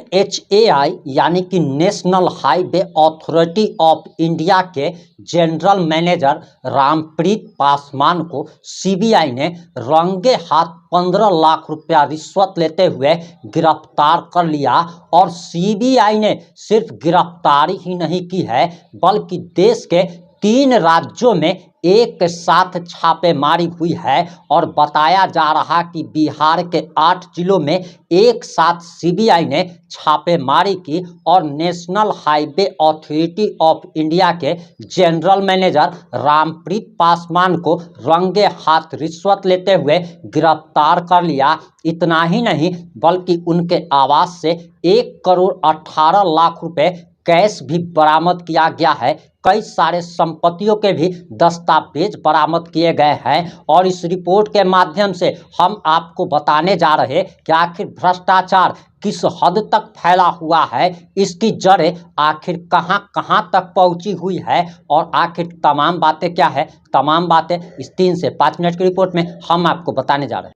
NHAI यानी कि national highway authority of India के जनरल मैनेजर रामप्रीत पासवान को सीबीआई ने रंगे हाथ 15 लाख रुपया रिश्वत लेते हुए गिरफ्तार कर लिया। और सीबीआई ने सिर्फ गिरफ्तारी ही नहीं की है बल्कि देश के 3 राज्यों में एक साथ छापेमारी हुई है। और बताया जा रहा कि बिहार के 8 जिलों में एक साथ सीबीआई ने छापेमारी की और national highway authority of India के जनरल मैनेजर रामप्रीत पासवान को रंगे हाथ रिश्वत लेते हुए गिरफ्तार कर लिया। इतना ही नहीं बल्कि उनके आवास से 1,18,00,000 रुपए कैश भी बरामद किया गया है। कई सारे संपत्तियों के भी दस्तावेज बरामद किए गए हैं। और इस रिपोर्ट के माध्यम से हम आपको बताने जा रहे हैं कि आखिर भ्रष्टाचार किस हद तक फैला हुआ है, इसकी जड़ें आखिर कहां कहां तक पहुंची हुई है और आखिर तमाम बातें क्या है। तमाम बातें इस 3 से 5 मिनट की रिपोर्ट में हम आपको बताने जा रहे हैं।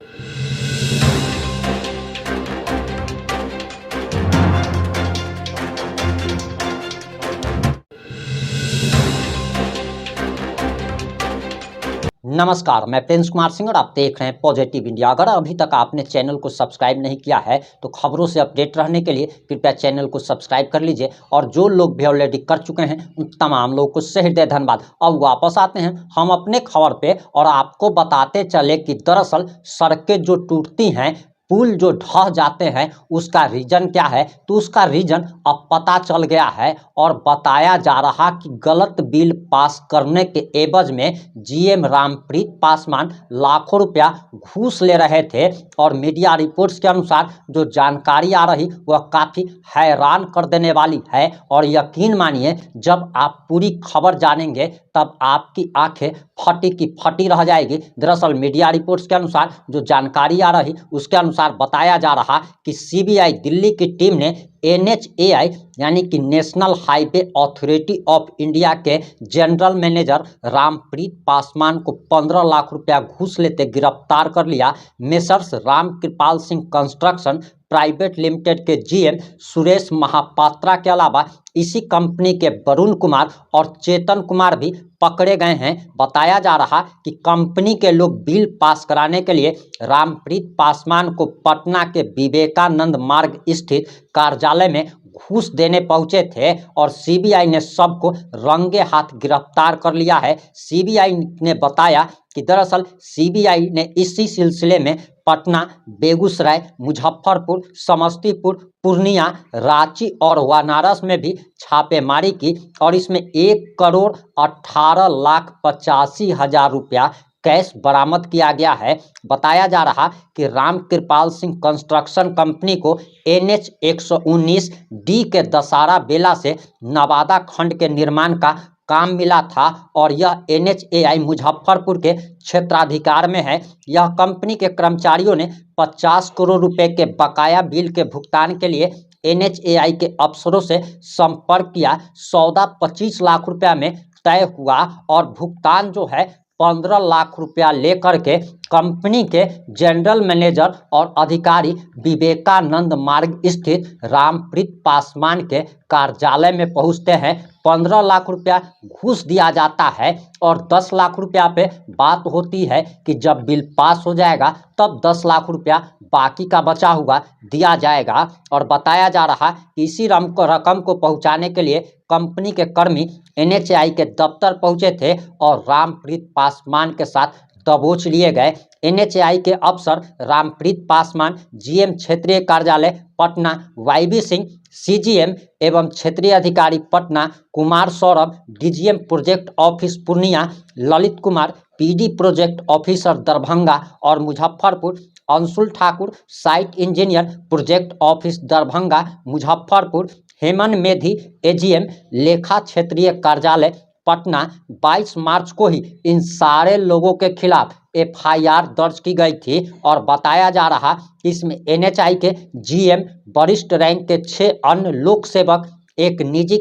नमस्कार, मैं प्रिंस कुमार सिंह और आप देख रहे हैं पॉजिटिव इंडिया। अगर अभी तक आपने चैनल को सब्सक्राइब नहीं किया है तो खबरों से अपडेट रहने के लिए कृपया चैनल को सब्सक्राइब कर लीजिए। और जो लोग भी ऑलरेडी कर चुके हैं उन तमाम लोगों को सही हृदय धन्यवाद। अब वापस आते हैं हम अपने खबर पे और आपको बताते चले कि दरअसल सड़कें जो टूटती हैं, पुल जो ढह जाते हैं, उसका रीजन क्या है। तो उसका रीजन अब पता चल गया है और बताया जा रहा कि गलत बिल पास करने के एवज में जीएम रामप्रीत पासवान लाखों रुपया घूस ले रहे थे। और मीडिया रिपोर्ट्स के अनुसार जो जानकारी आ रही वह काफ़ी हैरान कर देने वाली है। और यकीन मानिए जब आप पूरी खबर जानेंगे तब आपकी आंखें फटी की फटी रह जाएगी। दरअसल मीडिया रिपोर्ट्स के अनुसार जो जानकारी आ रही उसके अनुसार बताया जा रहा कि सीबीआई दिल्ली की टीम ने NHAI यानी कि national highway authority of India के जनरल मैनेजर रामप्रीत पासवान को 15 लाख रुपया घूस लेते गिरफ्तार कर लिया। Messrs Ram Kripal Singh construction private limited के जीएम सुरेश महापात्रा के अलावा इसी कंपनी के वरुण कुमार और चेतन कुमार भी पकड़े गए हैं। बताया जा रहा कि कंपनी के लोग बिल पास कराने के लिए रामप्रीत पासवान को पटना के विवेकानंद मार्ग स्थित कार्यालय में घूस देने पहुंचे थे। और सीबीआई ने सबको रंगे हाथ गिरफ्तार कर लिया है। सीबीआई ने बताया कि दरअसल सीबीआई ने इसी सिलसिले में पटना, बेगूसराय, मुजफ्फरपुर, समस्तीपुर, पूर्णिया, रांची और वाराणसी में भी छापेमारी की और इसमें 1,18,85,000 रुपया कैश बरामद किया गया है। बताया जा रहा कि राम कृपाल सिंह कंस्ट्रक्शन कंपनी को NH 119D के दशहरा बेला से नवादा खंड के निर्माण का काम मिला था और यह NHAI मुजफ्फरपुर के क्षेत्राधिकार में है। यह कंपनी के कर्मचारियों ने 50 करोड़ रुपए के बकाया बिल के भुगतान के लिए NHAI के अफसरों से संपर्क किया। सौदा 25 लाख रुपया में तय हुआ और भुगतान जो है 15 लाख रुपया लेकर के कंपनी के जनरल मैनेजर और अधिकारी विवेकानंद मार्ग स्थित रामप्रीत पासवान के कार्यालय में पहुंचते हैं। 15 लाख रुपया घूस दिया जाता है और 10 लाख रुपया पे बात होती है कि जब बिल पास हो जाएगा तब 10 लाख रुपया बाकी का बचा हुआ दिया जाएगा। और बताया जा रहा कि इसी रकम को पहुंचाने के लिए कंपनी के कर्मी NHAI के दफ्तर पहुंचे थे और रामप्रीत पासवान के साथ दबोच लिए गए। NHAI के अफसर रामप्रीत पासवान जीएम क्षेत्रीय कार्यालय पटना YB सिंह, CGM एवं क्षेत्रीय अधिकारी Patna Kumar Saurabh, DGM project office Purnia Lalit Kumar, PD project officer Darbhanga और Muzaffarpur Anshul Thakur, site engineer project office Darbhanga Muzaffarpur Heman Medhi, AGM लेखा क्षेत्रीय कार्यालय पटना 22 मार्च को ही इन सारे लोगों के खिलाफ FIR दर्ज की गई थी। और बताया जा रहा कि इसमें NHAI के GM, वरिष्ठ रैंक के 6 अन्य लोक सेवक, एक निजी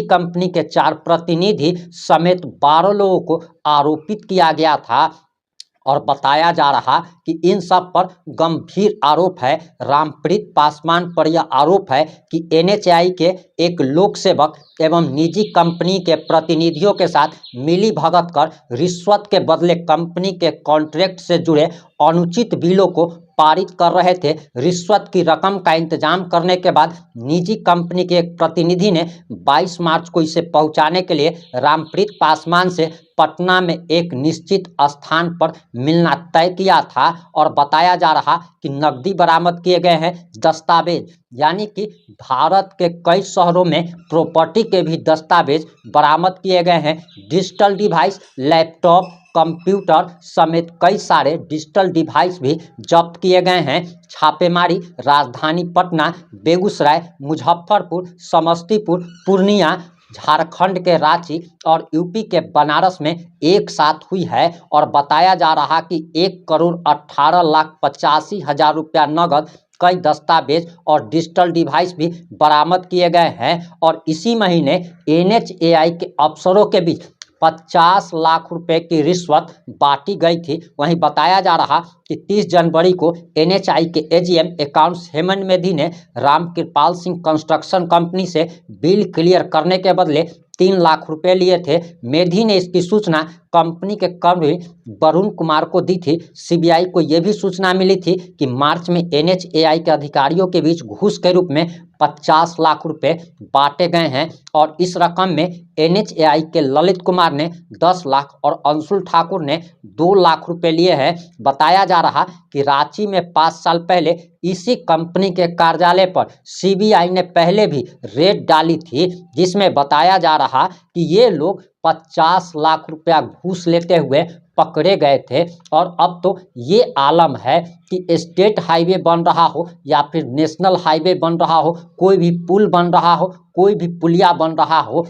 कंपनी के 4 प्रतिनिधि समेत 12 लोगों को आरोपित किया गया था। और बताया जा रहा कि इन सब पर गंभीर आरोप है। रामप्रीत पासवान पर यह आरोप है कि एनएचएआई के एक लोक सेवक एवं निजी कंपनी के प्रतिनिधियों के साथ मिली भगत कर रिश्वत के बदले कंपनी के कॉन्ट्रैक्ट से जुड़े अनुचित बिलों को पारित कर रहे थे। रिश्वत की रकम का इंतजाम करने के बाद निजी कंपनी के एक प्रतिनिधि ने 22 मार्च को इसे पहुंचाने के लिए रामप्रीत पासवान से पटना में एक निश्चित स्थान पर मिलना तय किया था और बताया जा रहा कि नकदी बरामद किए गए हैं दस्तावेज, यानी कि भारत के कई शहरों में प्रॉपर्टी के भी दस्तावेज बरामद किए गए हैं। डिजिटल डिवाइस, लैपटॉप, कंप्यूटर समेत कई सारे डिजिटल डिवाइस भी जब्त किए गए हैं। छापेमारी राजधानी पटना, बेगूसराय, मुजफ्फरपुर, समस्तीपुर, पूर्णिया, झारखंड के रांची और यूपी के बनारस में एक साथ हुई है और बताया जा रहा कि 1,18,85,000 रुपया नगद, कई दस्तावेज और डिजिटल डिवाइस भी बरामद किए गए हैं। और इसी महीने एनएचएआई के अफसरों के बीच 50 लाख रुपए की रिश्वत बांटी गई थी। वहीं बताया जा रहा कि 30 जनवरी को एनएचएआई के एजीएम अकाउंट्स हेमंत मेधी ने रामकृपाल सिंह कंस्ट्रक्शन कंपनी से बिल क्लियर करने के बदले 3 लाख रुपए लिए थे। मेधी ने इसकी सूचना कंपनी के कर्मी वरुण कुमार को दी थी। सीबीआई को यह भी सूचना मिली थी कि मार्च में एनएचएआई के अधिकारियों के बीच घूस के रूप में 50 लाख रुपए बांटे गए हैं और इस रकम में एनएचएआई के ललित कुमार ने 10 लाख और अंशुल ठाकुर ने 2 लाख रुपए लिए हैं। बताया जा रहा कि रांची में 5 साल पहले इसी कंपनी के कार्यालय पर सीबीआई ने पहले भी रेड डाली थी, जिसमें बताया जा रहा कि ये लोग 50 लाख रुपया घूस लेते हुए पकड़े गए थे। और अब तो ये आलम है कि स्टेट हाईवे बन रहा हो या फिर नेशनल हाईवे बन रहा हो, कोई भी पुल बन रहा हो, कोई भी पुलिया बन रहा हो,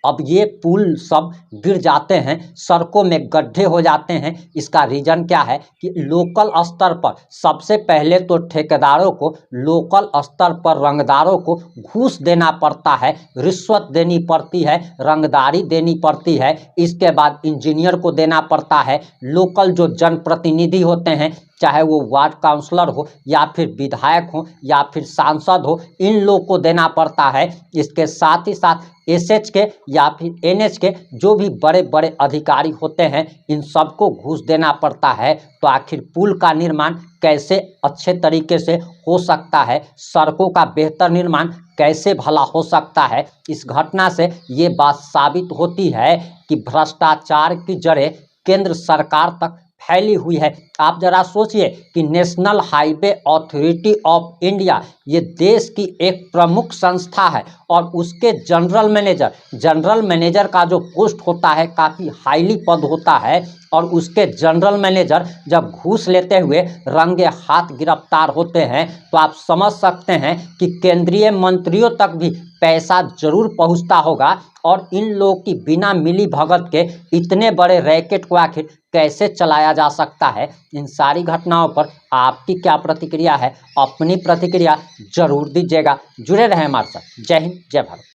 अब ये पुल सब गिर जाते हैं, सड़कों में गड्ढे हो जाते हैं। इसका रीज़न क्या है कि लोकल स्तर पर सबसे पहले तो ठेकेदारों को, लोकल स्तर पर रंगदारों को घूस देना पड़ता है, रिश्वत देनी पड़ती है, रंगदारी देनी पड़ती है। इसके बाद इंजीनियर को देना पड़ता है। लोकल जो जनप्रतिनिधि होते हैं, चाहे वो वार्ड काउंसलर हो या फिर विधायक हो या फिर सांसद हो, इन लोग को देना पड़ता है। इसके साथ ही साथ एसएच के या फिर एनएच के जो भी बड़े बड़े अधिकारी होते हैं, इन सबको घूस देना पड़ता है। तो आखिर पुल का निर्माण कैसे अच्छे तरीके से हो सकता है, सड़कों का बेहतर निर्माण कैसे भला हो सकता है। इस घटना से ये बात साबित होती है कि भ्रष्टाचार की जड़ें केंद्र सरकार तक फैली हुई है। आप जरा सोचिए कि national highway authority of India ये देश की एक प्रमुख संस्था है और उसके जनरल मैनेजर का जो पोस्ट होता है काफ़ी हाईली पद होता है और उसके जनरल मैनेजर जब घूस लेते हुए रंगे हाथ गिरफ्तार होते हैं तो आप समझ सकते हैं कि केंद्रीय मंत्रियों तक भी पैसा जरूर पहुंचता होगा। और इन लोगों की बिना मिली भगत के इतने बड़े रैकेट को आखिर कैसे चलाया जा सकता है। इन सारी घटनाओं पर आपकी क्या प्रतिक्रिया है, अपनी प्रतिक्रिया जरूर दीजिएगा। जुड़े रहें हमारे साथ। जय हिंद, जय भारत।